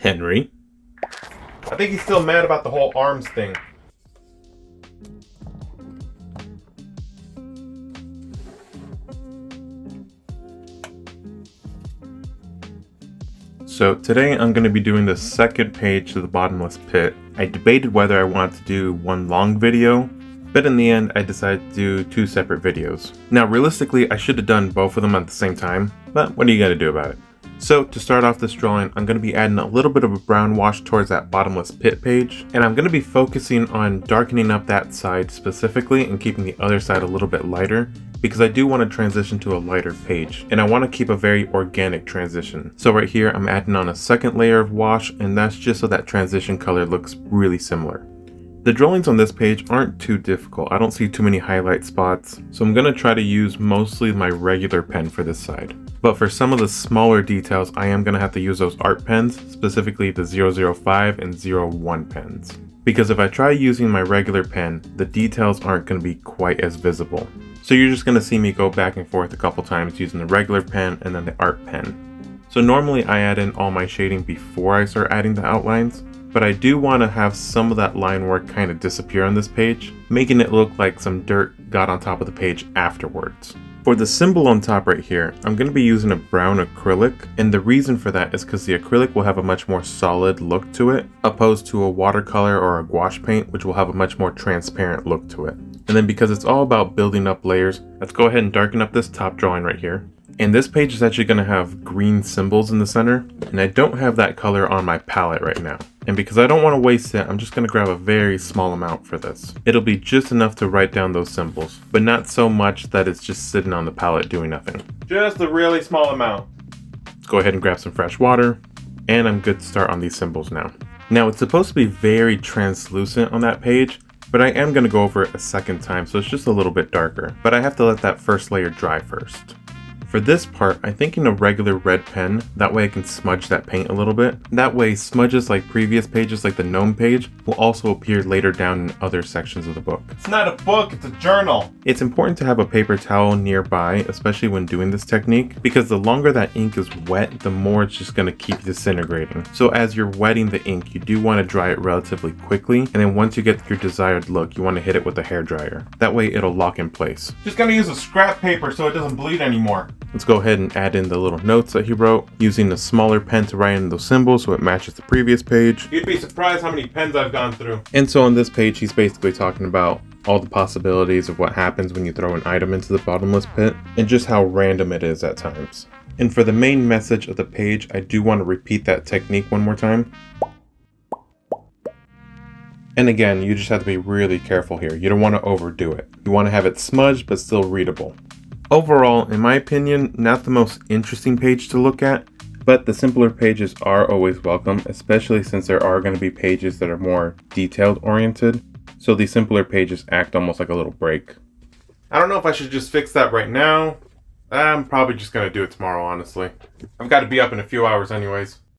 Henry. I think he's still mad about the whole arms thing. So today I'm going to be doing the second page to the bottomless pit. I debated whether I wanted to do one long video, but in the end I decided to do two separate videos. Now realistically I should have done both of them at the same time, but what are you going to do about it? So to start off this drawing, I'm going to be adding a little bit of a brown wash towards that bottomless pit page, and I'm going to be focusing on darkening up that side specifically and keeping the other side a little bit lighter, because I do want to transition to a lighter page, and I want to keep a very organic transition. So right here I'm adding on a second layer of wash, and that's just so that transition color looks really similar. The drawings on this page aren't too difficult. I don't see too many highlight spots, so I'm going to try to use mostly my regular pen for this side. But for some of the smaller details, I am going to have to use those art pens, specifically the 005 and 01 pens. Because if I try using my regular pen, the details aren't going to be quite as visible. So you're just going to see me go back and forth a couple times using the regular pen and then the art pen. So normally I add in all my shading before I start adding the outlines, but I do want to have some of that line work kind of disappear on this page, making it look like some dirt got on top of the page afterwards. For the symbol on top right here, I'm going to be using a brown acrylic, and the reason for that is because the acrylic will have a much more solid look to it, opposed to a watercolor or a gouache paint, which will have a much more transparent look to it. And then because it's all about building up layers, let's go ahead and darken up this top drawing right here. And this page is actually going to have green symbols in the center, and I don't have that color on my palette right now. And because I don't want to waste it, I'm just going to grab a very small amount for this. It'll be just enough to write down those symbols, but not so much that it's just sitting on the palette doing nothing. Just a really small amount. Let's go ahead and grab some fresh water, and I'm good to start on these symbols now. Now it's supposed to be very translucent on that page, but I am going to go over it a second time, so it's just a little bit darker. But I have to let that first layer dry first. For this part, I'm thinking a regular red pen, that way I can smudge that paint a little bit. That way smudges like previous pages, like the gnome page, will also appear later down in other sections of the book. It's not a book, it's a journal! It's important to have a paper towel nearby, especially when doing this technique, because the longer that ink is wet, the more it's just going to keep disintegrating. So as you're wetting the ink, you do want to dry it relatively quickly, and then once you get your desired look, you want to hit it with a hairdryer. That way it'll lock in place. Just gonna use a scrap paper so it doesn't bleed anymore. Let's go ahead and add in the little notes that he wrote, using a smaller pen to write in those symbols so it matches the previous page. You'd be surprised how many pens I've gone through. And so on this page, he's basically talking about all the possibilities of what happens when you throw an item into the bottomless pit, and just how random it is at times. And for the main message of the page, I do want to repeat that technique one more time. And again, you just have to be really careful here. You don't want to overdo it. You want to have it smudged but still readable. Overall, in my opinion, not the most interesting page to look at, but the simpler pages are always welcome, especially since there are going to be pages that are more detailed oriented. So these simpler pages act almost like a little break. I don't know if I should just fix that right now. I'm probably just going to do it tomorrow, honestly. I've got to be up in a few hours anyways.